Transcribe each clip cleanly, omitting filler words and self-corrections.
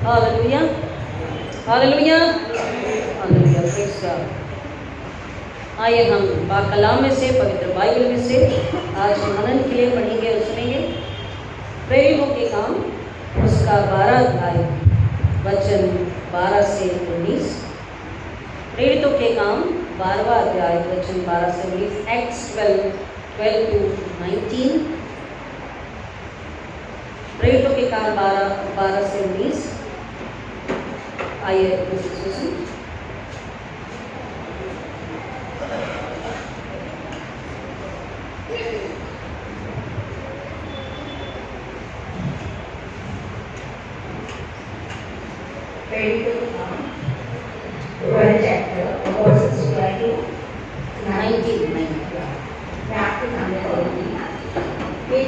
Hallelujah hallelujah hallelujah, praise God. आइए हम बाकलाम में से, पवित्र बाइबल में से आज मनन के लिए पढ़ेंगे और सुनेंगे। प्रेरितों के काम उसका 12 अध्याय वचन 12 से 19। प्रेरितों के काम 12वां अध्याय वचन 12 से 19। Acts 12 to 19। प्रेरितों के काम 12 से 19। आइए सुनिए।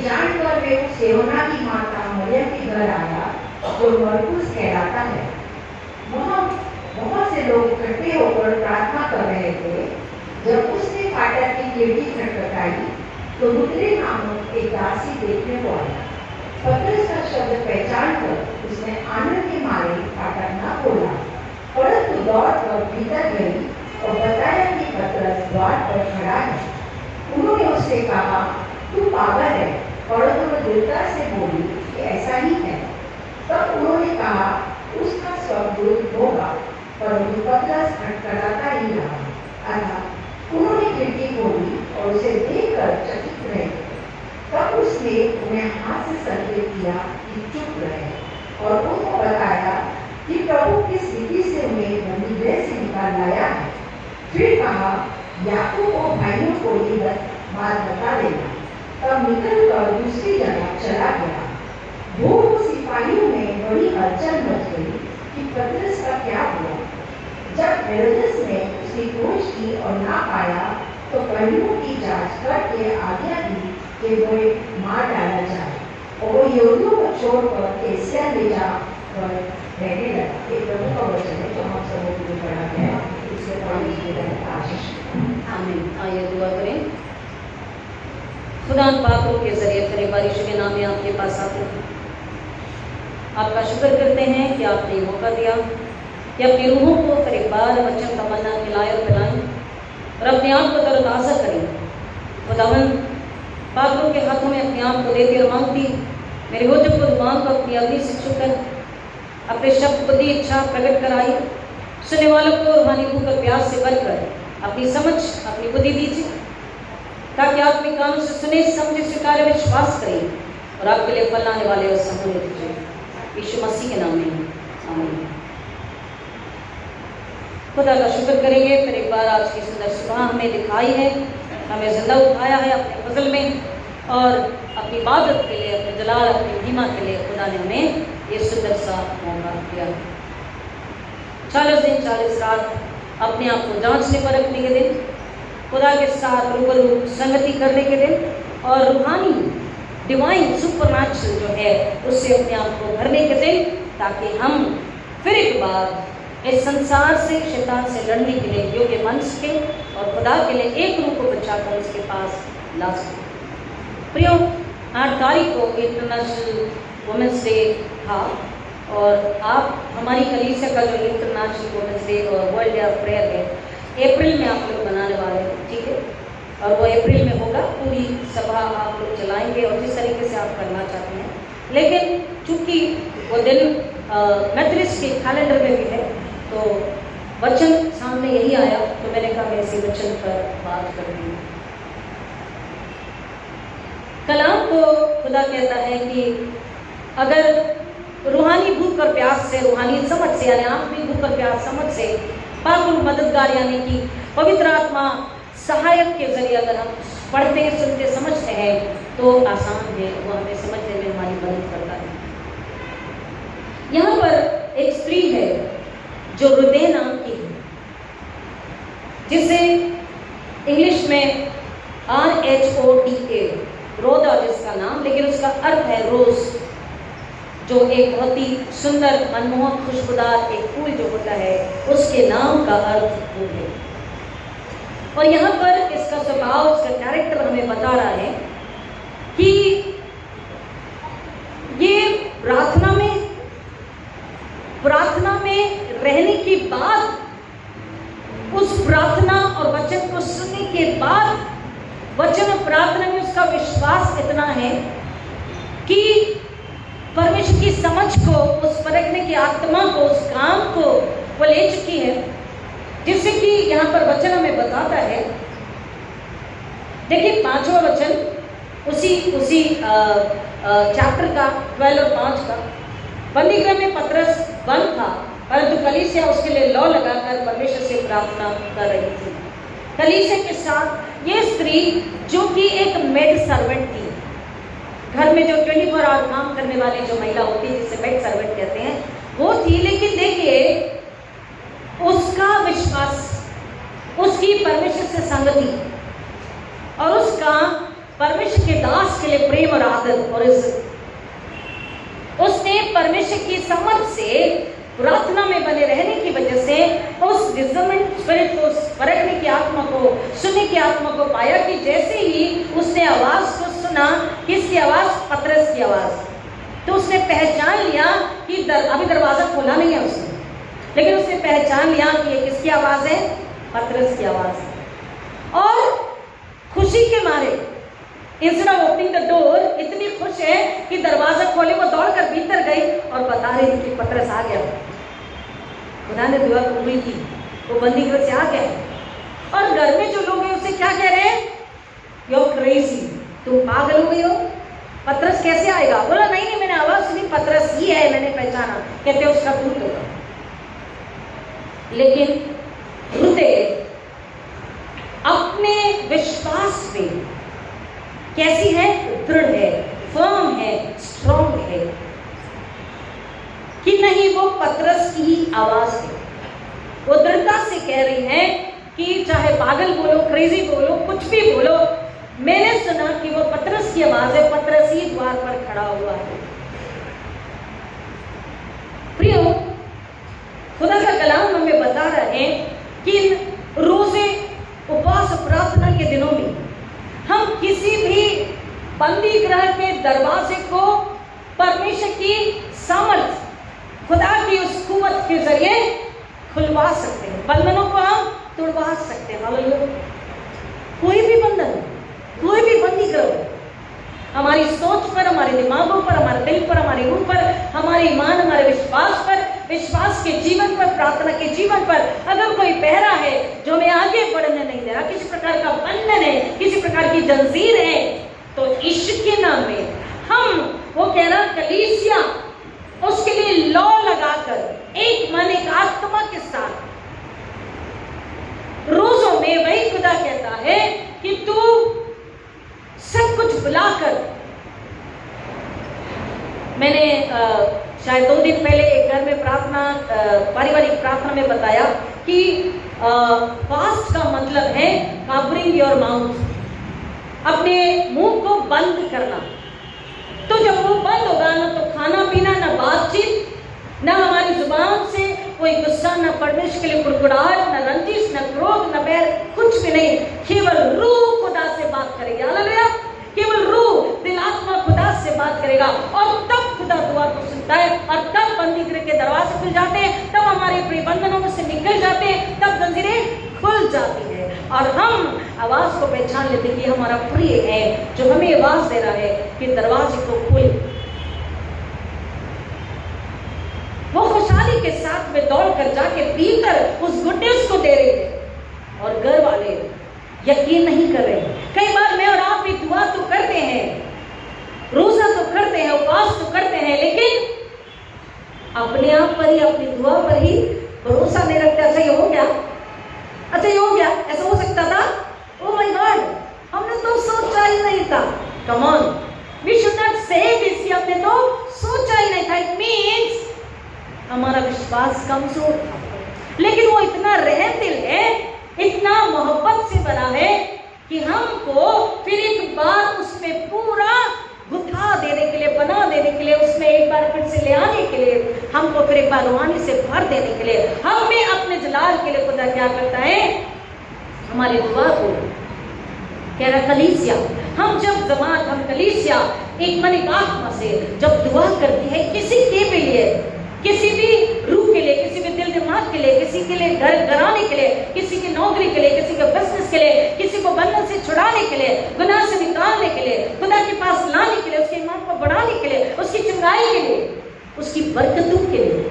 जानकर वे सेवना की माता मरियम के घर आया जो मरकुस कहलाता है। वहाँ बहुत से लोग इकट्ठे होकर प्रार्थना कर रहे थे। जब उसने फाटक की खिड़की खटखटाई तो रुद्रे नामक एक दासी देखने को आया। पतरस का शब्द पहचान कर उसने आनंद के मारे फाटक न खोला, परंतु दौड़ कर भीतर गई और बताया कि पतरस द्वार पर खड़ा है। उन्होंने उससे कहा, तू पागल है, परंतु वह दृढ़ता से बोली कि ऐसा ही है। तब उन्होंने कहा, उसका स्वर्गदूत होगा, परंतु पतरस खटखटाता ही रहा। अतः उन्होंने खिड़की खोली और उसे देखकर चकित रहे। तब उसने उन्हें हाथ से संकेत किया कि चुप रहे और उनको बताया कि प्रभु किस रीति से उन्हें बंदीगृह से निकाल लाया है। फिर कहा, याकूब और भाइयों को ये बात बता देना। तब निकलकर दूसरी जगह चला गया। भूख सिपाहियों में बड़ी हलचल मच गई कि पतरस का क्या हुआ। जब हेरोदेस ने उसकी खोज की और ना पाया तो पहियों की जांच करके आज्ञा दी कि वो मार डाला जाए, और वो यहूदियों को छोड़कर कैसरिया ले जाकर रहने लगा। ये प्रभु का वचन है जो हम सबों के लिए पढ़ा गया। इससे पढ़ने की आशीष। आमीन। आइए दुआ करें। खुदा पाकों के जरिए फिर एक बार यीशु के नाम में आपके पास आते हैं। आपका शुक्र करते हैं कि आपने मौका दिया कि अपनी रूहों को फिर एक बार वचन का मन्ना खिलाए और पिलाएं और अपने आप को तरोताज़ा करें। खुदावन पाकों के हाथों में अपने आप को देती और मांगती, मेरे होते को जुबान को अपनी अग्नि से छूकर अपने शब्द बुद्धि इच्छा प्रकट कराई। सुनने वालों को रूहानी भूख और प्यास से भरकर अपनी समझ अपनी बुद्धि दीजिए, ताकि आत्मिक कानों से सुने समझे स्वीकार्य विश्वास करें और आपके लिए फल आने वाले और सफल दीजिए। यीशु मसीह के नाम में आमीन। खुदा का शुक्र करेंगे फिर एक बार आज की सुंदर सुबह हमें दिखाई है, हमें जिंदा उठाया है अपने फजल में और अपनी इबादत के लिए, अपने जलाल, अपनी महिमा के लिए खुदा ने हमें ये सुंदर सा मौका दिया। 40 दिन 40 रात अपने आप को जांचने परखने के दिन, खुदा के साथ रूबरू संगति करने के दिन और रूहानी डिवाइन सुपरनैचुरल जो है उससे अपने आप को भरने के दिन, ताकि हम फिर एक बार इस संसार से, शैतान से लड़ने के लिए योग्य बन सके और खुदा के लिए एक रूप को बचाकर उसके पास ला सके। प्रियो, 8 तारीख को इंटरनेशनल वुमेंस डे था और आप हमारी कलीसिया का जो इंटरनेशनल वुमेंस डे और वर्ल्ड डे ऑफ प्रेयर है अप्रैल में आप लोग बनाने वाले हैं, ठीक है। और वो अप्रैल में होगा। पूरी सभा आप लोग चलाएंगे और जिस तरीके से आप करना चाहते हैं, लेकिन चूंकि वो दिन मैथरिस्ट के कैलेंडर में भी है तो वचन सामने यही आया, तो मैंने कहा मैं इसी वचन पर बात कर रही हूँ। कलाम को खुदा कहता है कि अगर रूहानी भूख और प्यास से, रूहानी समझ से, यानी आत्मिक भूख और प्यास समझ से पाकुल मददगार यानी कि पवित्र आत्मा सहायक के जरिए अगर हम पढ़ते, सुनते, समझते हैं तो आसान है, वो हमें समझने में हमारी मदद करता है। यहाँ पर एक स्त्री है जो हृदय नाम की है, जिसे इंग्लिश में RHODA, रोदा जिसका नाम, लेकिन उसका अर्थ है रोज, जो एक बहुत ही सुंदर मनमोहक खुशबूदार एक फूल जो होता है, उसके नाम का अर्थ फूल है। और यहाँ पर इसका स्वभाव, इसका कैरेक्टर हमें बता रहा है कि ये प्रार्थना में की आत्मा को, उस काम को वो ले चुकी है, जिससे कि यहाँ पर वचन हमें बताता है। देखिए 5वां वचन उसी चैप्टर का 12 और 5 का। बंदीगृह में पतरस बंद था, परंतु कलीसिया उसके लिए लौ लगाकर परमेश्वर से प्रार्थना कर रही थी। कलीसिया के साथ ये स्त्री जो कि एक मेड सर्वेंट थी, घर में जो 24 आवर काम करने वाली जो महिला होती है जिसे मेड सर्वेंट कहते हैं, वो थी। लेकिन देखिए उसका विश्वास, उसकी परमेश्वर से संगति और उसका परमेश्वर के दास के लिए प्रेम और आदर और इज्जत, उसने परमेश्वर की समझ से प्रार्थना में बने रहने की वजह से उस डिसर्निंग स्पिरिट को, परखने की आत्मा को, सुनने की आत्मा को पाया कि जैसे ही उसने आवाज को सुना, किसकी आवाज? पतरस की आवाज, तो उसने पहचान लिया कि अभी दरवाजा खोला नहीं है उसने, लेकिन उसने पहचान लिया कि ये किसकी आवाज है? पतरस की आवाज है। और खुशी के मारे instead of opening the door, इतनी खुश है कि दरवाजा खोले, वो दौड़कर भीतर गई और बता रही थी कि पतरस आ गया। खुदा ने दुआ कबूल की, वो बंदीगृह से आ गया। और घर में जो लोग हैं उससे क्या कह रहे हैं? यू आर क्रेजी, तुम पागल हो गई हो, पतरस कैसे आएगा? बोला नहीं नहीं, मैंने आवाज सुनी, पतरस ही है, मैंने पहचाना। कहते उसका दूत होगा। लेकिन हृदय अपने विश्वास में कैसी है? दृढ़ है, फर्म है, स्ट्रॉन्ग है कि नहीं वो पतरस की ही आवाज है। वो दृढ़ता से कह रही है कि चाहे पागल बोलो, क्रेजी बोलो, कुछ भी बोलो, मैंने सुना कि वो पतरस की आवाज है, पतरस ही द्वार पर खड़ा हुआ है। प्रियो, खुदा का कलाम हमें बता रहा है कि रोजे, उपवास, प्रार्थना के दिनों में हम किसी भी बंदी गृह के दरवाजे को परमेश्वर की सामर्थ, खुदा की उस कुव्वत के जरिए खुलवा सकते हैं। बंधनों को हम तोड़वा सकते हैं। हालेलुया। कोई भी बंधन, कोई भी बंदी गृह हमारी सोच पर, हमारे दिमागों पर, हमारे दिल पर, हमारी रूह पर, हमारे ईमान, हमारे विश्वास पर, विश्वास के जीवन पर, प्रार्थना के जीवन पर अगर कोई पहरा है जो हमें आगे बढ़ने नहीं दे रहा, किसी प्रकार का बंधन है, किसी प्रकार की जंजीर है, तो यीशु के नाम में हम, वो कह रहा कलीसिया, उसके लिए लौ लगाकर एक मन, एक आत्मा के साथ रोजों में वही खुदा कहता है कि तू सब कुछ बुलाकर, मैंने शायद 2 दिन पहले एक घर में प्रार्थना, पारिवारिक प्रार्थना में बताया कि फास्ट का मतलब है कवरिंग योर माउथ, अपने मुंह को बंद करना। तो जब वो बंद होगा ना, तो खाना पीना, ना बातचीत, ना हमारी जुबान से कोई गुस्सा, ना परमेश्वर के लिए कुड़कुड़ाहट, ना रंजिश, ना क्रोध, ना बैर, कुछ भी नहीं। केवल रूह खुदा से बात करेगी। हालेलुया। केवल रूह, दिल, आत्मा खुदा से बात करेगा और तब खुदा दुआ को सुनता है और तब बंदी गृह के दरवाजे खुल जाते हैं, तब हमारे प्रतिबंधनों में से निकल जाते हैं, तब जंजीरें खुल जाती है और हम आवाज को पहचान लेते हैं कि हमारा प्रिय है जो हमें आवाज दे रहा है कि दरवाजे को खोल। वो खुशहाली के साथ में दौड़ कर जाके भीतर उस गुडनेस को दे रहे थे और घर वाले यकीन नहीं कर रहे। कई बार मैं और आप भी दुआ तो करते हैं, रोजा तो करते हैं, उपवास तो करते हैं, लेकिन अपने आप पर ही, अपनी दुआ पर ही भरोसा नहीं रखते। अच्छा ये हो गया, अच्छा ये हो गया, ऐसा हो सकता था, ओह माय गॉड, हमने तो सोचा ही नहीं था। Come on, we should not say this कि हमने तो सोचा ही नहीं था। इट मींस हमारा विश्वास कमजोर था, लेकिन वो इतना रहम दिल है, इतना मोहब्बत से बना है कि हमको फिर एक बार उसमें पूरा गुथा देने के लिए, बना देने के लिए, उसमें एक बार फिर से ले आने के लिए, हमको फिर एक बार रूहानी से भर देने के लिए, हमें अपने जलाल के लिए खुदा क्या करता है? हमारी दुआ को कह रहा कलीसिया, हम जब जमात, हम कलीसिया एक मन, एक आत्मा से जब दुआ करती है किसी के भी लिए, किसी भी रूह के लिए, किसी भी दिल दिमाग के लिए, किसी के लिए घर घराने के लिए, किसी की नौकरी के लिए, किसी के बिजनेस के लिए, किसी को बंधन से छुड़ाने के लिए, गुनाह से निकालने के लिए, खुदा के पास लाने के लिए, उसके ईमान को बढ़ाने के लिए, उसकी चंगाई के लिए, उसकी बरकतों के लिए,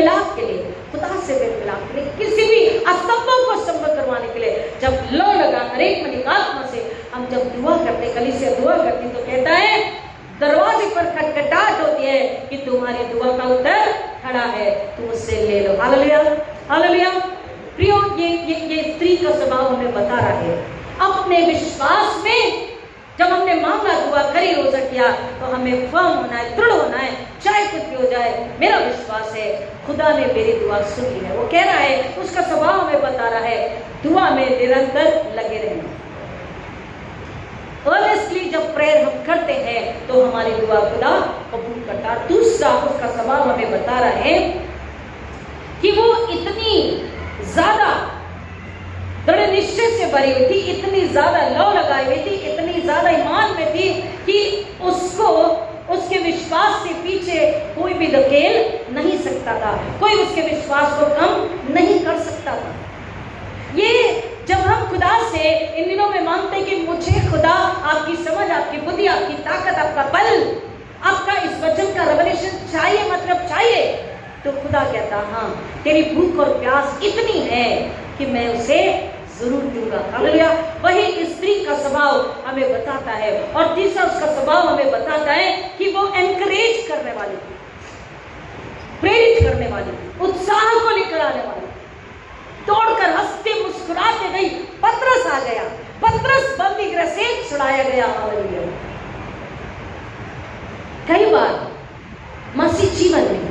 मिलाप के लिए, खुदा से मेल मिलाप के लिए, किसी भी असंभव को संभव करवाने के लिए जब लो लगा हरेक मन आत्मा से हम जब दुआ करते, कलीसिया दुआ करती तो कहता है दरवाजे पर खटखटाहट होती है कि तुम्हारी दुआ का उत्तर खड़ा है, तुम उससे ले लो। Hallelujah, hallelujah. प्रियो, ये स्त्री का स्वभाव हमें बता रहा है। अपने विश्वास में जब हमने मांगा, दुआ करी, रोजा किया, तो हमें फर्म होना है, दृढ़ होना है, चाहे कुछ भी हो जाए। मेरा विश्वास है खुदा ने मेरी दुआ सुनी है। वो कह रहा है, उसका स्वभाव हमें बता रहा है दुआ में निरंतर लगे रहना। ऑनेस्टली जब प्रेयर हम करते हैं तो हमारी दुआ खुदा कबूल करता है। दूसरा, उसका स्वभाव हमें बता रहा है कि वो इतनी ज्यादा दृढ़ निश्चय से भरी हुई थी, इतनी ज्यादा लौ लगाई हुई थी, इतनी ज्यादा ईमान में थी कि उसको उसके विश्वास से पीछे कोई भी धकेल नहीं सकता था, कोई उसके विश्वास को कम नहीं कर सकता था। ये जब हम खुदा से इन दिनों में मांगते हैं कि मुझे खुदा आपकी समझ, आपकी बुद्धि, आपकी ताकत, आपका बल, आपका इस वचन का रेवलेशन चाहिए, मतलब चाहिए, तो खुदा कहता हाँ तेरी भूख और प्यास इतनी है कि मैं उसे जरूर दूंगा। हालेलुया। वही स्त्री का स्वभाव हमें बताता है। और तीसरा उसका स्वभाव हमें बताता है कि वो एनकरेज करने वाली थी, प्रेरित करने वाली थी, उत्साह को लेकर आने वाली थी। दौड़कर हंसते मुस्कुराते गई, पतरस आ गया, पतरस बंदी गृह से छुड़ाया गया। हालेलुया। कई बार मसीह जीवन में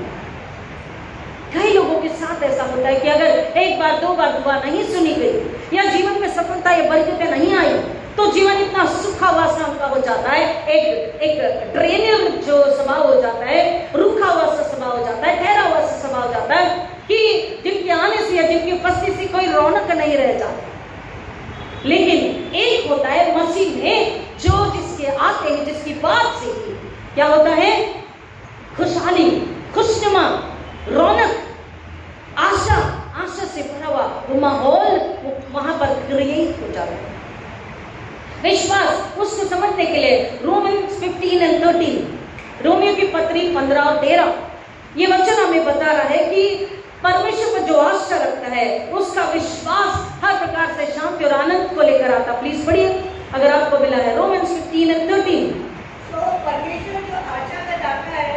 कई लोगों के साथ ऐसा होता है कि अगर एक बार दो बार दुआ नहीं सुनी गई या जीवन में सफलता या बरकतें नहीं आई तो जीवन इतना सूखा हुआ सा उनका हो जाता है, एक ड्रेनर जो स्वभाव हो जाता है, रूखा हुआ सा स्वभाव हो जाता है, ठहरा हुआ सा स्वभाव हो जाता है कि जिनके आने से या जिनकी उपस्थिति से कोई रौनक नहीं रह जाती। लेकिन एक होता है मसीह में जो जिसके आते हैं, जिसकी बात से ही क्या होता है, खुशहाली, खुशनुमा, रौनक, आशा, आशा से भरा हुआ वो माहौल वहां पर क्रिएट हो जाता है। विश्वास उसको समझने के लिए रोमन्स 15 और 13, रोमियो की पत्री 15 और 13, ये वचन हमें बता रहा है कि परमेश्वर पर जो आशा रखता है उसका विश्वास हर प्रकार से शांति और आनंद को लेकर आता। प्लीज पढ़िए अगर आपको मिला है, रोमन्स 15 और 13। परमेश्वर जो आशा का दाता है,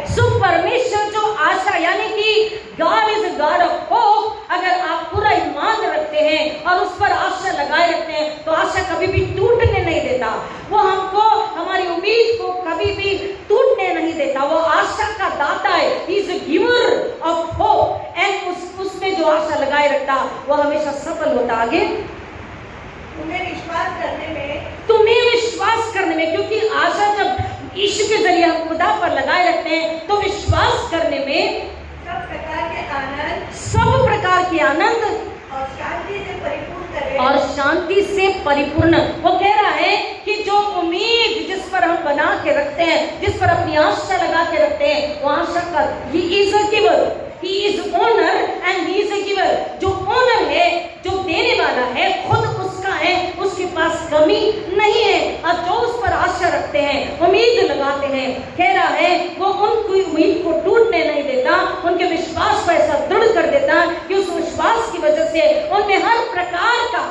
परमेश्वर जो आशा, यानी कि God is a God of hope. अगर आप पूरा ईमान रखते हैं और उस पर आशा लगाए रखते हैं तो आशा कभी भी टूटने नहीं देता। वो हमको, हमारी उम्मीद को कभी भी टूटने नहीं देता। वो आशा का दाता है, he is a giver of hope. And उसमें जो आशा लगाए रखता वो हमेशा सफल होता। आगे, तुम्हें विश्वास करने में, क्योंकि आशा जब यीशु के जरिए हम खुदा पर लगाए रखते हैं तो विश्वास करने में सब प्रकार के आनंद और शांति से परिपूर्ण। वो कह रहा है कि जो उम्मीद जिस पर हम बना के रखते हैं, जिस पर अपनी आशा लगा के रखते हैं, वो आशा का he is a giver, he is owner and he is a giver. जो ओनर है, जो देने वाला है, खुद उसका है, उसके पास कमी नहीं है। और जो उस पर आशा रखते हैं, उम्मीद लगाते हैं, कह रहा है वो उनकी उम्मीद को टूटने नहीं देता, उनके विश्वास को ऐसा दृढ़ कर देता कि उस विश्वास की वजह से उनमें हर प्रकार का,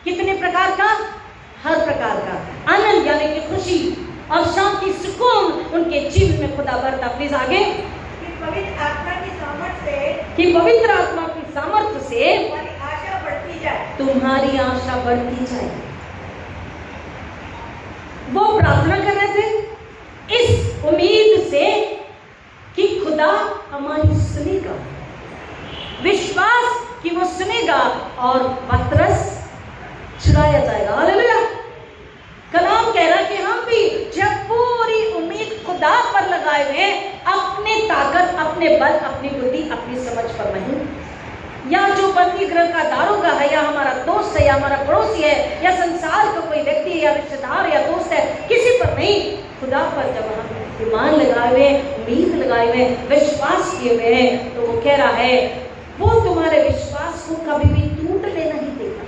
कितने प्रकार का, हर प्रकार का आनंद यानी कि खुशी और शांति, सुकून उनके जीवन में खुदा भरता। प्लीज आगे, पवित्र आत्मा की सामर्थ्य से, कि पवित्र आत्मा की सामर्थ्य से आशा बढ़ती जाए, तुम्हारी आशा बढ़ती जाए। वो प्रार्थना कर रहे थे इस उम्मीद से कि खुदा हमारी सुनेगा, विश्वास कि वो सुनेगा और पतरस छुड़ाया जाएगा। हालेलुया। कलाम कह रहा कि हम भी जब पूरी उम्मीद खुदा पर लगाए हुए, अपने ताकत, अपने बल, अपनी बुद्धि, अपनी समझ पर नहीं, या जो बंदी गृह का दारोगा है, या हमारा दोस्त है, या हमारा पड़ोसी है, या संसार का कोई व्यक्ति है, या रिश्तेदार या दोस्त है, किसी पर नहीं, खुदा पर जब हम ईमान लगाए हुए, उम्मीद लगाए हुए, विश्वास किए हुए हैं, तो वो कह रहा है वो तुम्हारे विश्वास को कभी भी टूटने नहीं देगा।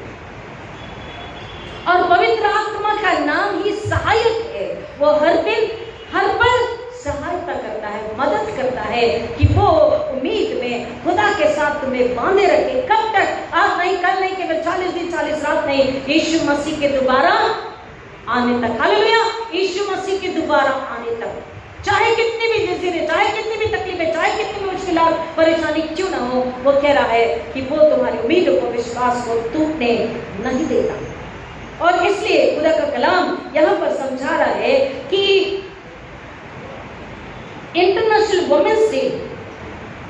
और पवित्र आत्मा का नाम ही सहायक है। वो हर दिन हर पल सहायता करता है, मदद करता है कि वो उम्मीद में में बांधे रखे। कब तक? आज नहीं, कल नहीं, केवल 40 दिन 40 रात नहीं, यीशु मसीह के दोबारा आने तक। हालेलुया, यीशु मसीह के दोबारा आने तक। चाहे कितनी भी जिंदगी, चाहे कितनी भी तकलीफें, चाहे कितनी भी मुश्किलात परेशानी क्यों ना हो, वो कह रहा है कि वो तुम्हारी उम्मीदों को, विश्वास को टूटने नहीं देता। और इसलिए खुदा का कलाम यहाँ पर समझा रहा है कि इंटरनेशनल वुमेन्स डे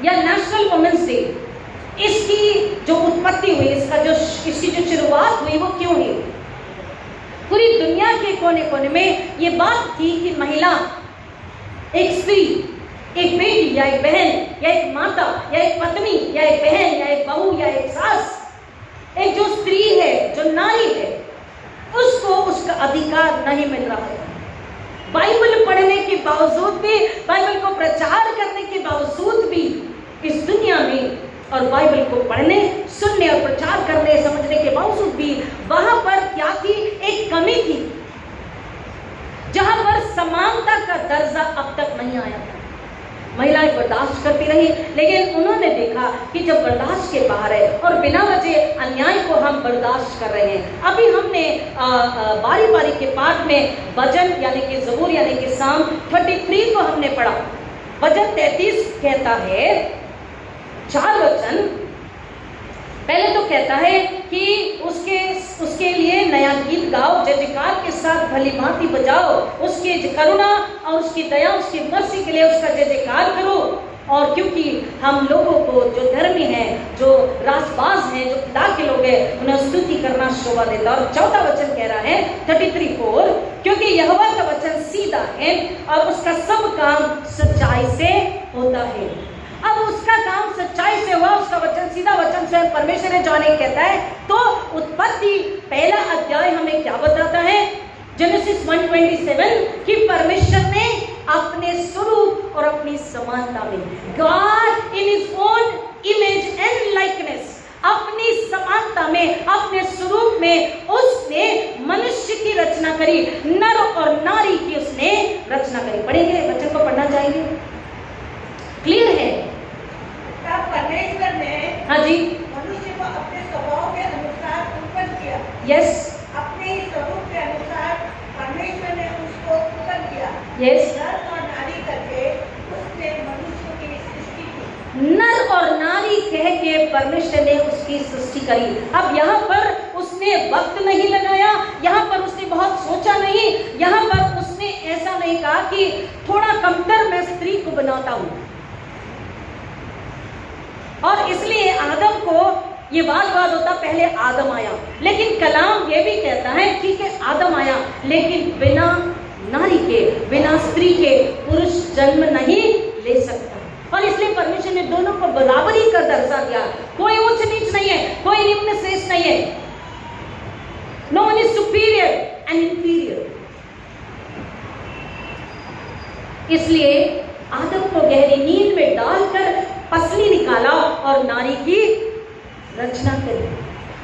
या नेशनल वुमेन्स डे, इसकी जो उत्पत्ति हुई, इसकी जो शुरुआत हुई, वो क्यों हुई? पूरी दुनिया के कोने कोने में ये बात थी कि महिला, एक स्त्री, एक बेटी या एक बहन या एक माता या एक पत्नी या एक बहन या एक बहू या एक सास, एक जो स्त्री है, जो नारी है, उसको उसका अधिकार नहीं मिल रहा है। बाइबल पढ़ने के बावजूद भी, बाइबल को प्रचार करने के बावजूद भी इस दुनिया में, और बाइबल को पढ़ने, सुनने और प्रचार करने, समझने के बावजूद भी वहां पर क्या थी? एक कमी थी, जहां पर समानता का दर्जा अब तक नहीं आया था। महिलाएं बर्दाश्त करती रही, लेकिन उन्होंने देखा कि जब बर्दाश्त के बाहर है और बिना वजह अन्याय को हम बर्दाश्त कर रहे हैं। अभी हमने बारी बारी के पाठ में वचन यानी कि ज़बूर यानी कि साम 33 को हमने पढ़ा। वचन 33 कहता है, 4 वचन। पहले तो कहता है कि उसके लिए नया गीत गाओ, जय जयकार के साथ भली भांति बजाओ, उसके करुणा और उसकी दया, उसकी मर्सी के लिए उसका जय जयकार करो। और क्योंकि हम लोगों को, जो धर्मी हैं, जो रासबाज हैं, जो खुदा के लोग हैं, उन्हें स्तुति करना शोभा देता। और 4वां वचन कह रहा है 33:4, क्योंकि यहोवा का वचन सीधा है और उसका सब काम सच्चाई से होता है। अब उसका काम सच्चाई से हुआ, उसका वचन सीधा वचन स्वयं परमेश्वर है, जाने कहता है। तो उत्पत्ति 1 अध्याय हमें क्या बताता है? जेनेसिस 1:27 कि परमेश्वर ने अपने स्वरूप और अपनी समानता में, God in his own image and likeness, अपनी समानता में, अपने स्वरूप में उसने मनुष्य की रचना करी, नर और नारी की उसने रचना करी। पढ़ेंगे, वचन को पढ़ना चाहेंगे? क्लियर है? तब परमेश्वर ने, हाँ जी, मनुष्य को अपने स्वभाव के अनुसार उत्पन्न किया। यस, अपने ही स्वरूप के अनुसार परमेश्वर ने उसको उत्पन्न किया। यस, नर और नारी करके उसने मनुष्य की सृष्टि की। नर और नारी कह के परमेश्वर ने उसकी सृष्टि करी। अब यहाँ पर उसने वक्त नहीं लगाया, यहाँ पर उसने बहुत सोचा नहीं, यहाँ पर उसने ऐसा नहीं कहा कि थोड़ा कमतर मैं स्त्री को बनाता हूँ। और इसलिए आदम को ये वाद होता, पहले आदम आया, लेकिन कलाम ये भी कहता है ठीक है आदम आया, लेकिन बिना नारी के, बिना स्त्री के पुरुष जन्म नहीं ले सकता। और इसलिए परमेश्वर ने दोनों को बराबरी का दर्जा दिया। कोई ऊंच नीच नहीं है, कोई निम्न श्रेष्ठ नहीं है। No one is superior and inferior. इसलिए आदम को गहरी नींद में डालकर पसली निकाला और नारी की रचना करी।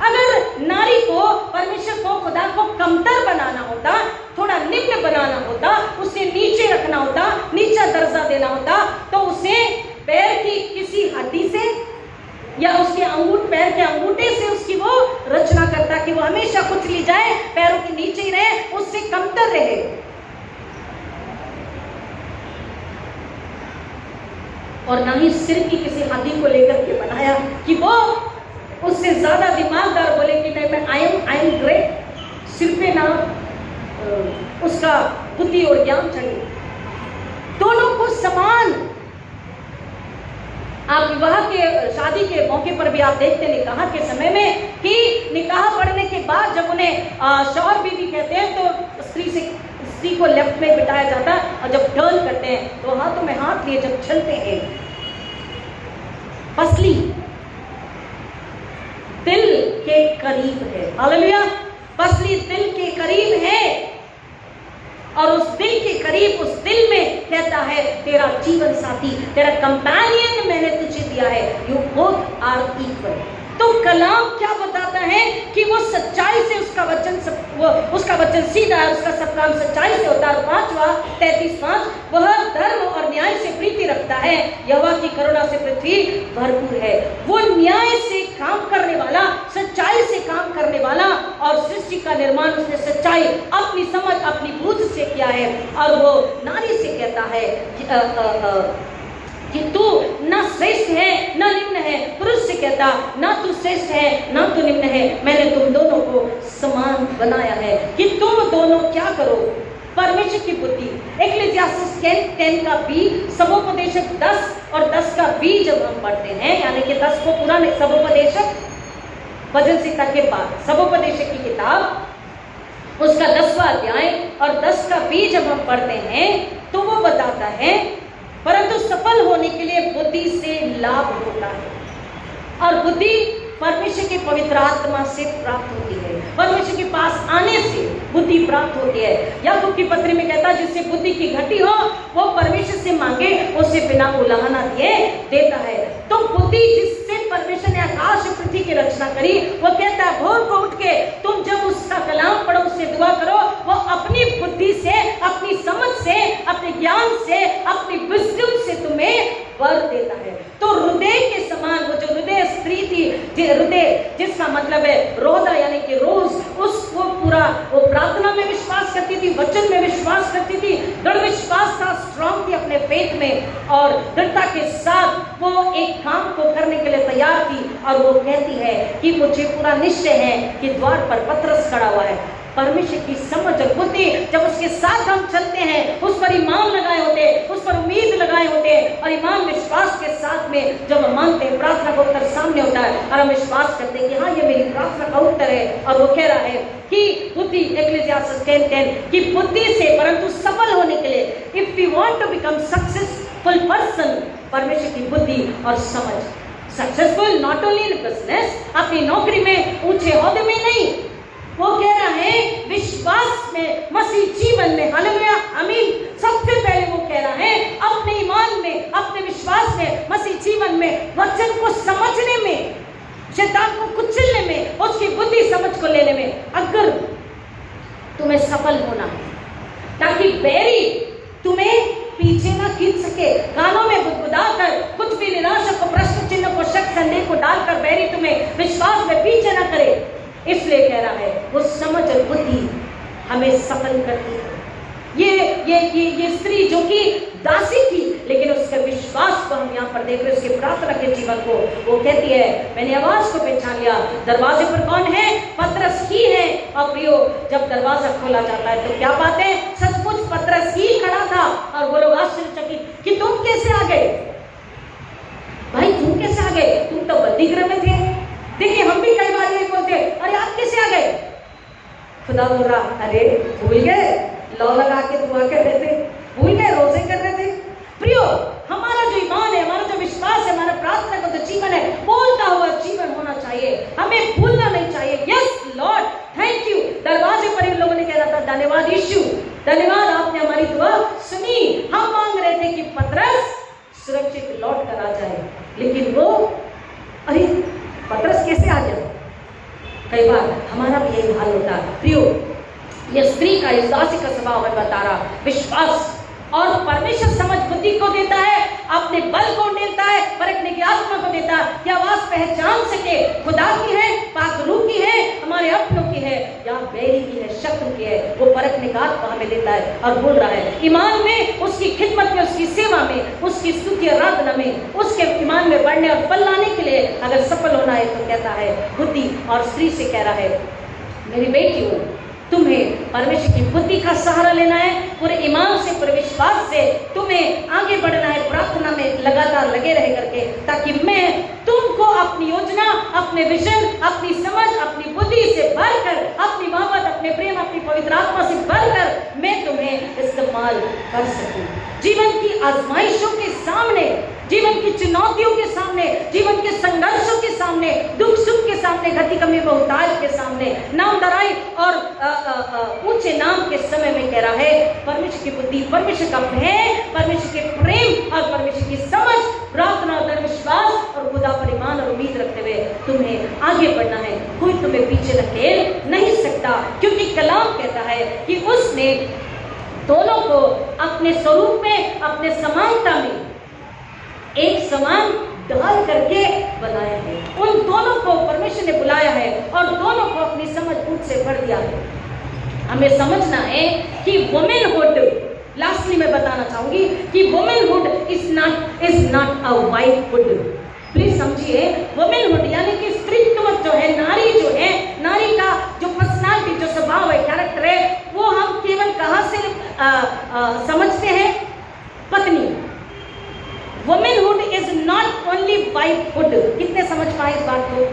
अगर नारी को, परमेश्वर को, खुदा को कमतर बनाना होता, थोड़ा निम्न बनाना होता, उसे नीचे रखना होता, नीचा दर्जा देना होता, तो उसे पैर की किसी हड्डी से या उसके पैर के अंगूठे से उसकी वो रचना करता कि वो हमेशा कुचली जाए, पैरों के नीचे ही रहे, उससे कमतर रहे। और ना ही सिर की किसी हड्डी को लेकर के बनाया कि वो उससे ज्यादा दिमागदार बोले कि नहीं मैं आई एम ग्रेट। सिर पे ना उसका बुद्धि और ज्ञान चाहिए, दोनों को समान। आप विवाह के, शादी के मौके पर भी आप देखते निकाह के समय में कि निकाह पढ़ने के बाद जब उन्हें शौहर बीवी कहते हैं तो स्त्री को लेफ्ट में बिठाया जाता है, और जब टर्न करते हैं तो हाथों में हाथ लिए जब चलते हैं, पसली दिल के करीब है। हालेलुया, पसली दिल के करीब है, और उस दिल के करीब, उस दिल में कहता है तेरा जीवन साथी, तेरा कंपेनियन मैंने तुझे दिया है, यू बोथ आर इक्वल। तो कलाम क्या बताता है कि वो सच्चाई से, उसका वचन सीधा है, उसका सब काम सच्चाई से होता है। 5वां 33:5, वह धर्म और न्याय से प्रीति रखता है, यहोवा की करुणा से पृथ्वी भरपूर है। वो न्याय से काम करने वाला, सच्चाई से काम करने वाला, और सृष्टि का निर्माण उसने सच्चाई, अपनी समझ, अपनी बूझ से किया है। और वो नारी से कहता है कि तू ना श्रेष्ठ है ना निम्न है। पुरुष से कहता ना तू श्रेष्ठ है ना तू निम्न है, मैंने तुम दोनों को समान बनाया है कि तुम दोनों क्या करो। परमेश्वर की बुद्धि, इक्लेसियास्टिस 10 का बी, सबोपदेशक 10 और 10 का बी जब हम पढ़ते हैं, यानी कि 10 को पूरा नहीं, सबोपदेशक भजन संहिता के बाद सबोपदेशक की किताब उसका 10वां अध्याय और 10 का बी जब हम पढ़ते हैं तो वो बताता है परंतु सफल होने के लिए बुद्धि से लाभ होता है, और बुद्धि परमेश्वर के पवित्र आत्मा से प्राप्त होती है। परमेश्वर के पास आने से बुद्धि प्राप्त होती है। याकूब की पत्री में कहता है जिससे बुद्धि की घटी हो वो परमेश्वर से मांगे, उससे बिना उलाहना दिए देता है। तो बुद्धि जिससे परमेश्वर ने आकाश और पृथ्वी की रचना करी, वो कहता है भोर को उठ के तुम जब उसका कलाम पढ़ो, उससे दुआ करो, वो अपनी बुद्धि से, अपनी समझ से, अपने ज्ञान से, अपनी विजडम से तुम्हें वर देता है। तो हृदय के समान वो जो हृदय स्त्री थी, हृदय जिसका मतलब है रोदा यानी कि रोज, उसको पूरा वो प्रार्थना में विश्वास करती थी, वचन में विश्वास करती थी, दृढ़ विश्वास था, स्ट्रांग थी अपने फेथ में, और दृढ़ता के साथ वो एक काम को करने के लिए तैयार थी। और वो कहती है कि मुझे पूरा निश्चय है कि द्वार पर पतरस खड़ा हुआ है। परमेश्वर की समझ और बुद्धि जब उसके साथ हम चलते हैं, उस पर ईमान लगाए होते, उस पर उम्मीद लगाए होते, और ईमान विश्वास के साथ में जब हम मानते हैं, प्रार्थना का उत्तर सामने होता है और हम विश्वास करते हैं कि हाँ ये मेरी प्रार्थना का उत्तर है। और वो कह रहा है कि बुद्धि, इक्लेसियास्टिस 10:10 कि बुद्धि से, परंतु सफल होने के लिए, if we want to become successful person, परमेश्वर की बुद्धि और समझ। Successful not only in business, अपनी नौकरी में, ऊंचे ओहदे में नहीं, वो कह रहा है विश्वास में, मसीह जीवन में। हालेलुया, आमीन। सबसे पहले वो कह रहा है अपने ईमान में, अपने विश्वास में, मसीह जीवन में, वचन को समझने में, शैतान को कुचलने में, उसकी बुद्धि समझ को लेने में। अगर तुम्हें सफल होना है ताकि बैरी तुम्हें पीछे ना खींच सके, कानों में बुदबुदाकर कुछ भी निराशा को, प्रश्न चिन्ह को, शक संदेह को डालकर बैरी तुम्हें विश्वास में पीछे ना करे, इसलिए कह रहा है वो समझ और बुद्धि हमें सफल करती है। ये स्त्री जो कि दासी थी, लेकिन उसके विश्वास को हम यहाँ पर देख रहे हैं, उसके प्रार्थना के जीवन को। वो कहती है मैंने आवाज को पहचान लिया, दरवाजे पर कौन है? पतरस ही है। और प्रियो, जब दरवाजा खोला जाता है तो क्या बात है, सचमुच पतरस ही खड़ा था। और वो लोग आश्चर्यचकित कि तुम कैसे आ गए भाई, तुम कैसे आ गए, तुम तो बंदी गृह में थे। देखिए हम भी कई बार ये बोलते हैं अरे आप कैसे आ गए। खुदा बोल रहा अरे भूल गए, लौ लगा के दुआ कर रहे थे, भूल गए रोजे कर रहे थे। प्रियो, हमारा जो ईमान है, हमारा जो विश्वास है, हमारा प्रार्थना का जो जीवन है, बोलता हुआ जीवन होना चाहिए, हमें भूलना नहीं चाहिए। Yes Lord, thank you. दरवाजे पर इन लोगों ने कह रहा था धन्यवाद यीशु, धन्यवाद आपने हमारी दुआ सुनी। हम मांग रहे थे कि पतरस सुरक्षित लौट कर आ जाए, लेकिन वो अरे पतरस कैसे आ जाए। कई बार हमारा भी यही हाल होता है। प्रियो, ये स्त्री का, इस दासी का स्वभाव मैं बता रहा, विश्वास और परमेश्वर समझ बुद्धि को देता है, अपने बल को देता है, परखने की आत्मा को देता है कि आवाज पहचान सके खुदा की है, पाक रूह की है, हमारे अपनों की है या बैरी की है, शत्रु की है। वो परखने का आत्मा हमें देता है और बोल रहा है ईमान में, उसकी खिदमत में, उसकी सेवा में, उसकी स्तुति आराधना में, उसके ईमान में बढ़ने और फल लाने के लिए अगर सफल होना है तो कहता है बुद्धि। और स्त्री से कह रहा है मेरी बेटी हो, तुम्हें परमेश्वर की बुद्धि का सहारा लेना है, पूरे ईमान से, पूरे विश्वास से तुम्हें आगे बढ़ना है, प्रार्थना में लगातार लगे रह करके, ताकि मैं तुमको अपनी योजना, अपने विजन, अपनी समझ, अपनी बुद्धि से भरकर, अपनी मोहब्बत, अपने प्रेम, अपनी पवित्र आत्मा से भरकर मैं तुम्हें इस्तेमाल कर सकूं। जीवन की आजमाइशों के सामने, जीवन की चुनौतियों के सामने, जीवन के संघर्षों के सामने, दुख सुख के सामने, गति कमी बहुतायत के सामने, नाम दराई और ऊंचे नाम के समय में कह रहा है परमेश्वर की बुद्धि, परमेश्वर का भय, परमेश्वर के प्रेम और परमेश्वर की समझ, प्रार्थना और विश्वास और खुदा पर ईमान और उम्मीद रखते हुए तुम्हें आगे बढ़ना है। कोई तुम्हें पीछे धकेल नहीं सकता, क्योंकि कलाम कहता है कि उसने दोनों को अपने स्वरूप में, अपने समानता में एक समान डाल करके बनाया है। उन दोनों को परमेश्वर ने बुलाया है और दोनों को अपनी समझ बूझ से भर दिया है। हमें समझना है कि वुमेनहुड, लास्टली मैं बताना चाहूंगी कि womanhood is not a wifehood. Please समझिए, वुमेनहुड यानी कि स्त्रीत्व जो है, नारी जो है, नारी का जो पर्सनालिटी, जो स्वभाव है, कैरेक्टर है, वो हम केवल कहां से समझते हैं? पत्नी। Womanhood is not only wifehood. कितने समझ पाए इस बात को?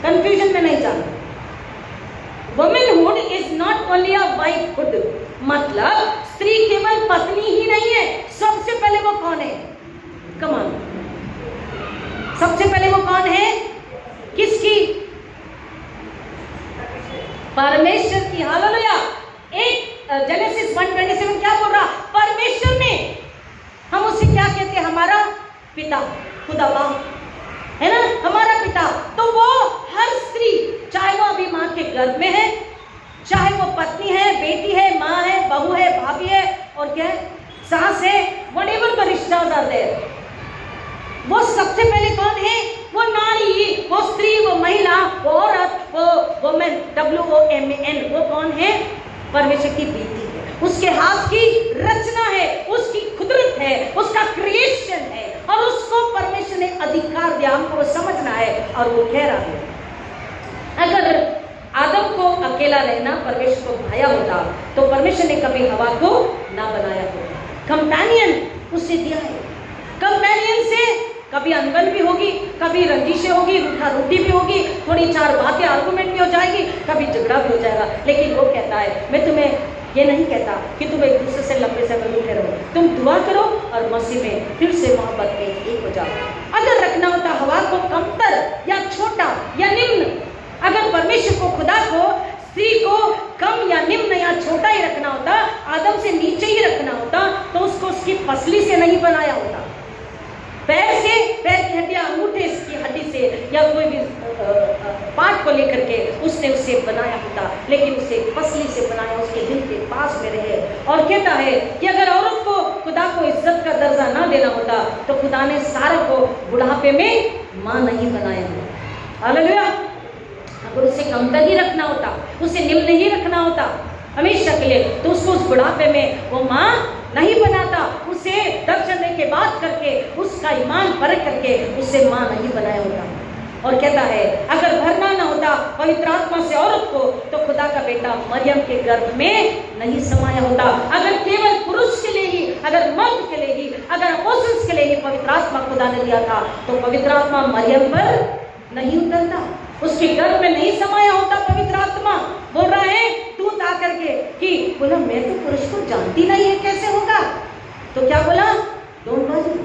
कंफ्यूजन में नहीं जाना। Womanhood is not only a wifehood, मतलब स्त्री केवल पत्नी ही नहीं है। सबसे पहले वो कौन है? कम ऑन, सबसे पहले वो कौन है? किसकी? परमेश्वर की। हालेलुया। एक जेनेसिस 1:27 क्या बोल रहा? परमेश्वर ने, हम उसे क्या कहते हैं? हमारा पिता, खुदा बाप है ना, हमारा पिता। तो वो हर स्त्री, चाहे वो अभी माँ के गर्भ में है, चाहे वो पत्नी है, बेटी है, माँ है, बहू है, भाभी है, और क्या है, सास है, व्हाटएवर द रिश्तेदार आर देयर, वो सबसे पहले कौन है? वो नारी, वो स्त्री, वो महिला, वो औरत, वो वुमेन, WOMAN, वो कौन है? परमेश्वर की बेटी है, उसके हाथ की रचना है, उसकी कुदरत है, उसका क्रिएशन है, और उसको परमेश्वर ने अधिकार दिया। हमको वो समझना है। और वो कह रहा है, अगर आदम को अकेला रहना परमेश्वर को भाया होता तो परमेश्वर ने कभी हवा को ना बनाया होता। कंपेनियन उसे दिया है। कंपेनियन से कभी अनबन भी होगी, कभी रंजिशें होगी, रूठा रोटी भी होगी, थोड़ी चार बातें आर्गुमेंट भी हो जाएगी, कभी झगड़ा भी हो जाएगा। लेकिन वो कहता है, मैं तुम्हें ये नहीं कहता कि तुम एक दूसरे से लंबे समय रूठे रहो, तुम दुआ करो और मसीह में फिर से मोहब्बत में एक हो जाओ। अगर रखना होता हवा को कमतर या छोटा या निम्न, अगर परमेश्वर को, खुदा को, स्त्री को कम या निम्न या छोटा ही रखना होता, आदम से नीचे ही रखना होता, तो उसको उसकी पसली से नहीं बनाया होता, पैर से, पैर की हड्डियां, अंगूठे की हड्डी से या कोई भी पार्ट को लेकर के उसने उसे बनाया होता। लेकिन उसे पसली से बनाया, उसके दिल के पास में रहे। और कहता है कि अगर औरत को, खुदा को इज्जत का दर्जा ना देना होता तो खुदा ने सारा को बुढ़ापे में मां नहीं बनाया होता। हालेलुया। अगर उसे कमतर ही रखना होता, उसे निम्न ही रखना होता हमेशा के लिए, तो उसको उस बुढ़ापे में वो मां नहीं बनाता। उसे दर्शन दे के बात करके, उसका ईमान परख करके उसे मां नहीं बनाया होता। और कहता है, अगर भरना ना होता पवित्र आत्मा से औरत को, तो खुदा का बेटा मरियम के गर्भ में नहीं समाया होता। अगर केवल पुरुष के लिए ही, अगर मर्द के लिए ही, अगर अपोस्टल्स के लिए ही पवित्र आत्मा खुदा ने दिया था, तो पवित्र आत्मा मरियम पर नहीं उतरता, उसके गर्भ में नहीं समाया होता। पवित्र आत्मा बोल रहा है दूत आकर के कि बोला, मैं तो पुरुष को जानती नहीं है, कैसे होगा? तो क्या बोला? Don't worry,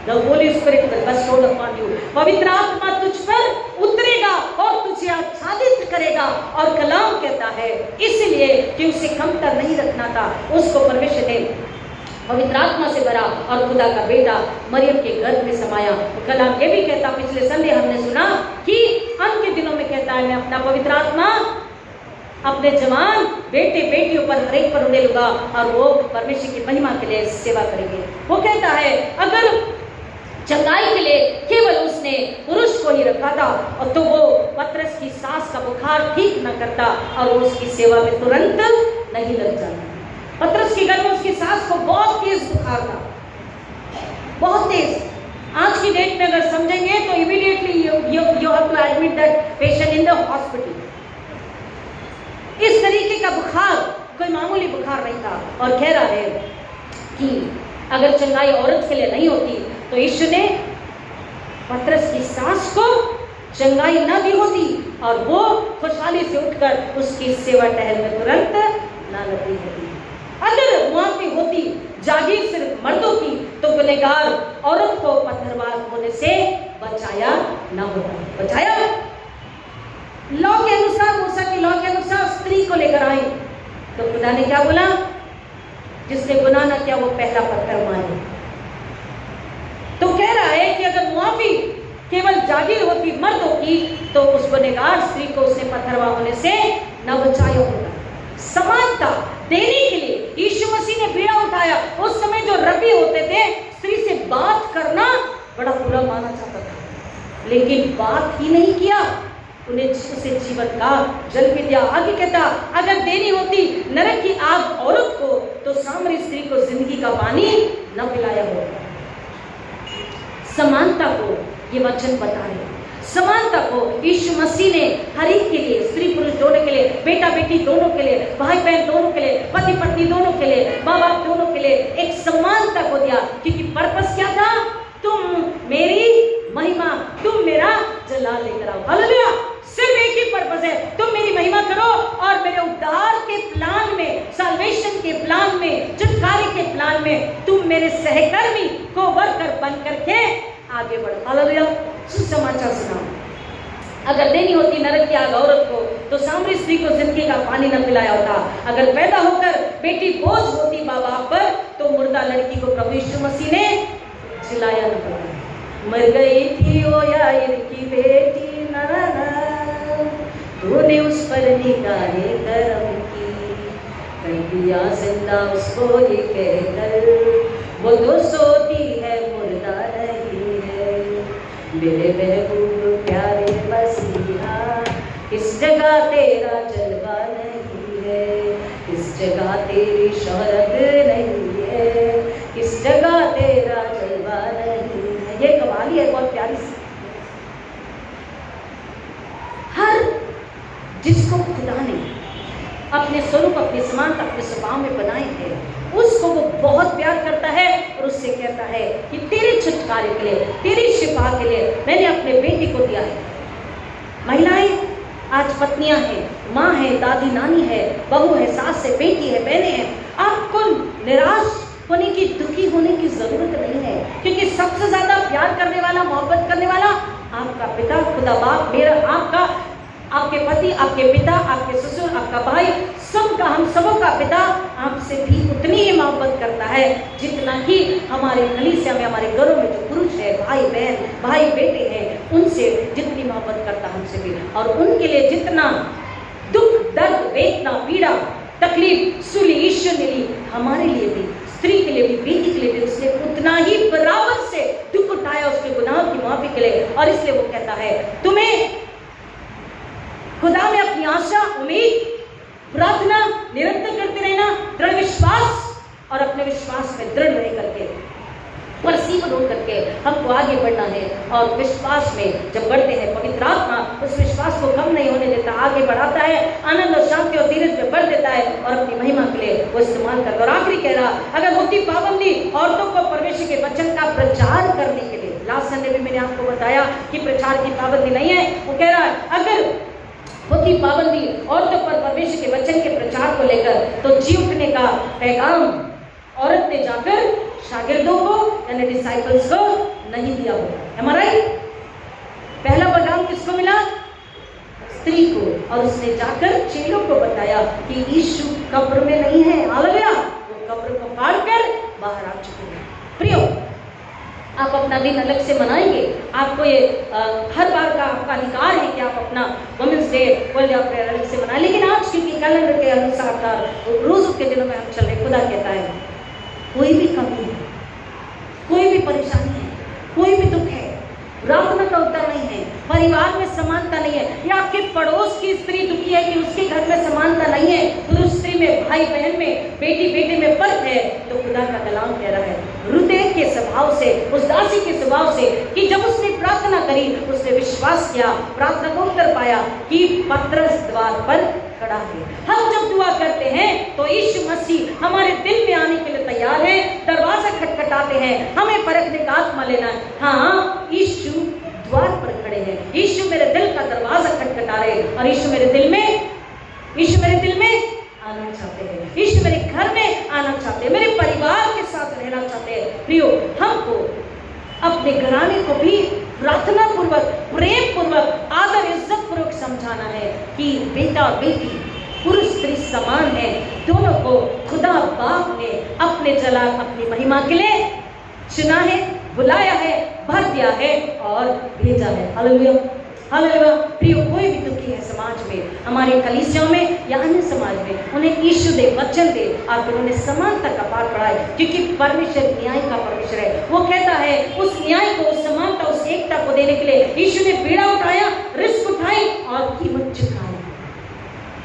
the Holi spirit will bestowed upon you। पवित्र आत्मा तुझ पर उतरेगा और तुझे आच्छादित करेगा। और कलाम कहता है इसलिए कि उसे कमतर नहीं रखना था, उसको परमेश्वर ने पवित्र आत्मा से भरा और खुदा का बेटा मरियम के गर्भ में समाया। कलाम ये भी कहता, पिछले संडे हमने सुना कि अंत के दिनों में कहता है, मैं अपना पवित्र आत्मा अपने जवान बेटे बेटियों पर हर एक पर उड़ेलूंगा और वो परमेश्वर की महिमा के लिए सेवा करेंगे। वो कहता है अगर चंगाई के लिए केवल उसने पुरुष को ही रखा था, और तो वो पतरस की सास का बुखार ठीक न करता और वो उसकी सेवा में तुरंत नहीं लग जाता। पतरस के घर में उसकी सास को बहुत तेज बुखार था, बहुत तेज। आज की डेट में अगर समझेंगे तो immediately you have to admit that patient in the hospital. इस तरीके का बुखार कोई मामूली बुखार नहीं था। और कह रहा है कि अगर चंगाई औरत के लिए नहीं होती तो यीशु ने पतरस की सास को चंगाई न दी होती और वो खुशहाली से उठकर उसकी सेवा टहल में तुरंत न लगी होती। अगर वहां पे होती जागीर सिर्फ मर्दों की तो गुनहगार औरत को पत्थरबाज होने से बचाया न होता। बचाया लॉ के अनुसार, मूसा के लॉ के अनुसार स्त्री को लेकर आई तो खुदा ने क्या बोला? जिसने गुनाह न किया वो पहला पत्थर मारे। तो कह रहा है कि अगर मुआफी केवल जागीर होती मर्दों की तो उस गुनहगार स्त्री को उसने पत्थरवा होने से न बचाया होता। समानता देने के लिए यीशु मसीह ने बीड़ा उठाया। उस समय जो रबी होते थे, स्त्री से बात करना बड़ा बुरा माना जाता था, लेकिन बात ही नहीं किया, उन्हें उसे जीवन का जल भी दिया। आगे कहता, अगर देनी होती नरक की आग औरत को तो सामरी स्त्री को जिंदगी का पानी न पिलाया होता। समानता को ये वचन बता रहे, समानता को यीशु मसीह ने हर एक के लिए, स्त्री पुरुष दोनों के लिए, बेटा बेटी दोनों के लिए, भाई बहन दोनों के लिए, पति पत्नी दोनों के लिए, माँ बाप दोनों के लिए एक समानता को दिया। क्योंकि पर्पस क्या था? तुम मेरी महिमा, तुम मेरा जलाल लेकर आओ। हालेलुया। सिर्फ एक ही पर्पस है, तुम मेरी महिमा करो और मेरे उद्धार के प्लान में, साल्वेशन के प्लान में, छुटकारे के प्लान में तुम मेरे सहकर्मी को वर्कर बन करके आगे बढ़ो। हालेलुया। सुसमाचार सुनाओ। अगर देनी होती नरक की आग औरत को तो सामरी स्त्री को जिंदगी का पानी न पिलाया होता। अगर पैदा होकर बेटी बोझ होती माँ बाप पर तो मुर्दा लड़की को प्रभु यीशु मसीह ने जिलाया न पड़ा। मर गई थी ओ याईर की बेटी ना ना, तूने उस पर निगाहे करम की, कर दिया जिंदा उसको ये कहकर, वो तो सोती है मुर्दा नहीं है। मेरे महबूब प्यारे मसीहा, इस जगह तेरा जलवा नहीं है, इस जगह तेरी शोहरत नहीं है, इस जगह तेरा जलवा नहीं है। ये कवाली है बहुत प्यारी सी। हर जिसको खुदा ने अपने स्वरूप, अपने समानता, अपने स्वभाव में बनाए हैं, उसको वो बहुत प्यार करता है और उससे कहता है कि तेरे छुटकारे के लिए, तेरी शिफा के लिए मैंने अपने बेटी को दिया है। महिलाएं आज पत्नियां हैं, माँ है, दादी नानी है, बहू है, सास है, बेटी है, बहनें हैं। आपको निराश होने की, दुखी होने की जरूरत नहीं है, क्योंकि सबसे ज्यादा प्यार करने वाला, मोहब्बत करने वाला आपका पिता खुदा बाप, मेरा, आपका, आपके पति, आपके पिता, आपके ससुर, आपका भाई, सबका, हम सबों का पिता आपसे भी उतनी ही मोहब्बत करता है जितना कि हमारे कलीसिया में, हमारे घरों में जो पुरुष है, भाई बहन, भाई बेटे हैं, उनसे जितनी मोहब्बत करता हमसे भी, और उनके लिए जितना दुख, दर्द, वेदना, पीड़ा, तकलीफ सूली ईश्वर ने ली, हमारे लिए भी, स्त्री के लिए भी, बेटी के लिए भी उसने उतना ही बराबर से दुख उठाया उसके गुनाहों की माफी के लिए। और इसलिए वो कहता है, तुम्हें खुदा में अपनी आशा, उम्मीद, प्रार्थना निरंतर करते रहना, दृढ़ विश्वास, और अपने विश्वास में दृढ़ रह करके, परसीवर हो करके हमको आगे बढ़ना है। और विश्वास में जब बढ़ते हैं, पवित्र आत्मा उस विश्वास को कम नहीं होने देता, आगे बढ़ाता है, आनंद और शांति और धीरज में बढ़ देता है और अपनी महिमा के लिए वो इस्तेमाल करता है। और आखिरी कह रहा, अगर होती पाबंदी औरतों को परमेश्वर के वचन का प्रचार करने के लिए, लास्ट संडे में मैंने आपको बताया कि प्रचार की पाबंदी नहीं है, वो कह रहा है अगर होती पाबंदी औरतों पर परमेश्वर के वचन के प्रचार को लेकर, तो जी उठने का पैगाम औरत ने जाकर शागिर्दों को यानी डिसाइपल्स को नहीं दिया होगा। हमारा पहला पैगाम किसको मिला? स्त्री को। और उसने जाकर चेलों को बताया कि यीशु कब्र में नहीं है। हालेलुया। वो कब्र को फाड़ कर बाहर आ चुके हैं। प्रियो, आप अपना दिन अलग से मनाएंगे, आपको ये हर बार का आपका अधिकार है कि आप अपना women's day, world day of prayer अलग से मनाएं, लेकिन आज क्योंकि कैलेंडर के अनुसार था, रोज के दिनों में हम चल रहे, खुदा कहता है कोई भी कमी है, कोई भी परेशानी है, कोई भी दुख है, प्रार्थना का उत्तर नहीं है, परिवार में समानता नहीं है, या आपके पड़ोस की स्त्री दुखी है कि उसके घर में समानता नहीं है, पुरुष स्त्री में, भाई बहन में, बेटी बेटे में फर्क है, तो खुदा का कलाम कह रहा है रुदे के स्वभाव से, उस दासी के स्वभाव से, कि जब उसने प्रार्थना करी, उसने विश्वास किया, प्रार्थना को उत्तर पाया कि पतरस द्वार पर खड़ा है। हम जब दुआ करते हैं तो यीशु मसीह हमारे दिल में आने के लिए तैयार है, दरवाजा खटखटाते हैं, हमें परखने का आत्मा लेना है। हाँ, यीशु द्वार पर खड़े हैं, यीशु मेरे दिल का दरवाजा खटखटा रहे हैं, और यीशु मेरे दिल में आना चाहते हैं, यीशु मेरे घर में आना चाहते हैं, मेरे परिवार के साथ रहना चाहते हैं। प्रियो, हमको अपने घराने को भी प्रार्थना पूर्वक, प्रेम पूर्वक, आदर इज्जत पूर्वक समझाना है कि बेटा और बेटी, पुरुष स्त्री समान है, दोनों को खुदा बाप ने अपने जलाल, अपनी महिमा के लिए चुना है, बुलाया है, भर दिया है और भेजा है। Hallelujah, hallelujah. प्रियो, कोई भी दुखी है समाज में, हमारे कलीसियाओं में या अन्य समाज में, उन्हें यीशु दे, वचन दे, और फिर उन्हें समानता का पाठ पढ़ाए, क्योंकि परमेश्वर न्याय का परमेश्वर है। वो कहता है उस न्याय को, उस समानता, उस एकता को देने के लिए यीशु ने पीड़ा उठाया, रिस्क उठाई और कीमत चुकाई।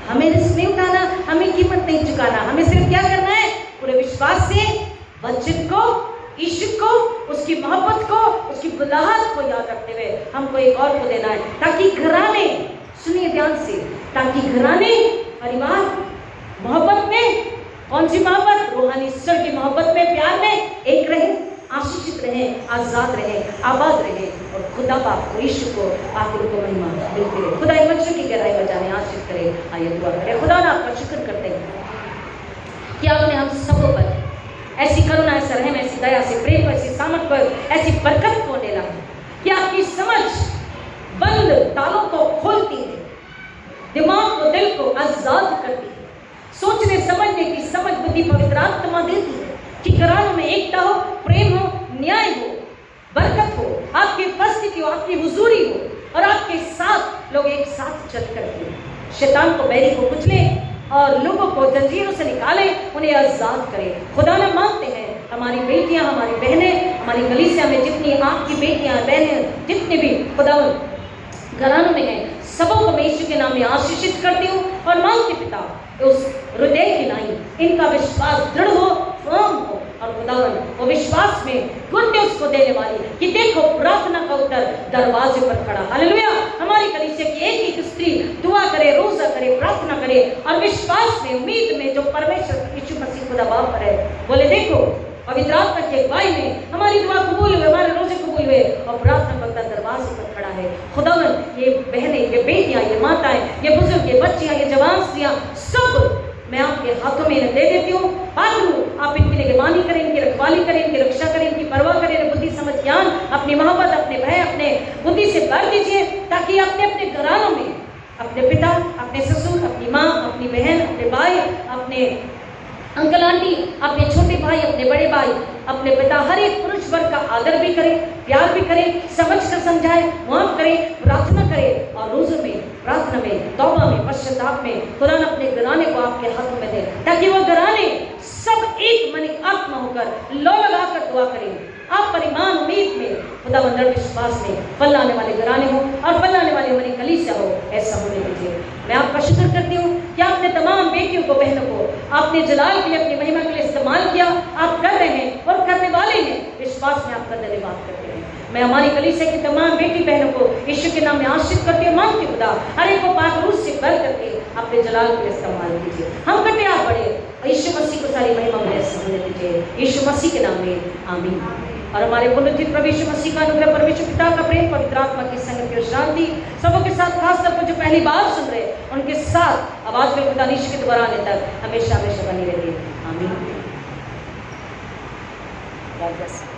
हमें रिस्क नहीं उठाना, हमें कीमत नहीं चुकाना, हमें सिर्फ क्या करना है, पूरे विश्वास से वचन को, यीशु को, उसकी मोहब्बत को, उसकी बुलाहट को याद रखते हुए हमको एक और को देना है, ताकि घराने, सुनिए ध्यान से, ताकि घराने, परिवार मोहब्बत में, कौन सी मोहब्बत, रूहानी ईश्वर की मोहब्बत में, प्यार में एक रहे, आशीषित रहे, आजाद रहे, आबाद रहे और खुदा बाप को, यीशु को, आखिर को महिमा मिलती रहे। खुदा इन बच्चों की गहराई में जाने आशीष करे। आइए दुआ करें। खुदा ना आपका शुक्र करते हैं कि आपने हम सबों पर ऐसी करुणा, ऐसा रहम, ऐसी दया, ऐसी प्रेम, ऐसी सामर्थ पर, ऐसी बरकत को डेला कि आपकी समझ बंद तालों को खोलती है, दिमाग को, दिल को आजाद करती है, सोचने समझने की समझ बुद्धि पवित्र आत्मा देती है कि घरानों में एकता हो, प्रेम हो, न्याय हो, बरकत हो, आपकी उपस्थिति हो, आपकी हुजूरी हो और आपके साथ लोग एक साथ चल करके शैतान को, बैरी को कुचले और लोगों को जंजीरों से निकाले, उन्हें आजाद करें। खुदा ने मांगते हैं हमारी बेटियां, हमारी बहनें, हमारी कलीसिया में जितनी आपकी बेटियां, बहनें, जितने भी खुदा घरानों में हैं, सबों को मैं यीशु के नाम में आशीषित करती हूँ और मांगती पिता उस हृदय की नाई इनका विश्वास दृढ़ हो, फर्म हो और खुदावन वो विश्वास में गुण उसको देने वाली कि देखो प्रार्थना का उत्तर दरवाजे पर खड़ा। हालेलुया। हमारी कलीसिया की एक एक स्त्री दुआ करे, रोजा करे, प्रार्थना करे और विश्वास में, उम्मीद में जो परमेश्वर यीशु मसीह खुदा बाप पर है, बोले देखो पवित्र आत्मा की अगुवाई में हमारी दुआ कबूल हुए, हमारे रोजे कबूल हुए और प्रार्थना का दरवाजे पर खड़ा है। खुदावन ये बहनें, ये बेटियां, ये माताएं, ये बुजुर्ग, ये बच्चियां, ये जवान स्त्रियां, सब मैं आपके हाथों में इन्हें दे देती हूँ। आप इनकी निगरानी करें, इनकी रखवाली करें, इनकी रक्षा करें, इनकी परवाह करें, बुद्धि समझ ज्ञान, अपनी मोहब्बत, अपने भय, अपने बुद्धि से भर दीजिए ताकि अपने अपने घरानों में अपने पिता, अपने ससुर, अपनी माँ, अपनी बहन, अपने भाई, अपने अंकल आंटी, अपने छोटे भाई, अपने बड़े भाई, अपने पिता, हर एक पुरुष वर्ग का आदर भी करें, प्यार भी करें, समझ कर समझाए, माफ करें, प्रार्थना करें और रोज़ों में, प्रार्थना में, तौबा में, पश्चाताप में खुदा अपने घराने को आपके हाथों में दे ताकि वो घराने सब एक मन आत्मा होकर लो लगाकर दुआ करें। आप परिमाण उम्मीद में, खुदा बंदर विश्वास में फलाने वाले घराने हो और फलाने वाले हमारी कलीसिया हो, ऐसा होने दीजिए। मैं आपका शुक्र करती हूँ कि आपने तमाम बेटियों को, बहनों को आपने जलाल के लिए, अपनी महिमा के लिए इस्तेमाल किया, आप कर रहे हैं और करने वाले हैं। विश्वास में आपका धन्यवाद करते हैं। मैं हमारी कलीसिया की तमाम बेटी बहनों को यीशु के नाम में आशीष करती हूँ, मांगती खुदा हर एक को पाक रूह से भर करके अपने जलाल के लिए इस्तेमाल कीजिए। हम कटे आप बढ़े, यीशु मसीह को सारी महिमा में समझने दीजिए, यीशु मसीह के नाम में आमीन। और हमारे पुनरुत्थित प्रभु यीशु मसीह का अनुग्रह, परमेश्वर पिता का प्रेम, पवित्र आत्मा की संगति और शांति सबों के साथ, खास तौर पर जो पहली बार सुन रहे उनके साथ आवाज में खुदा यीशु के दोबारा आने तक हमेशा हमेशा बनी रहती है। आमीन। God bless you.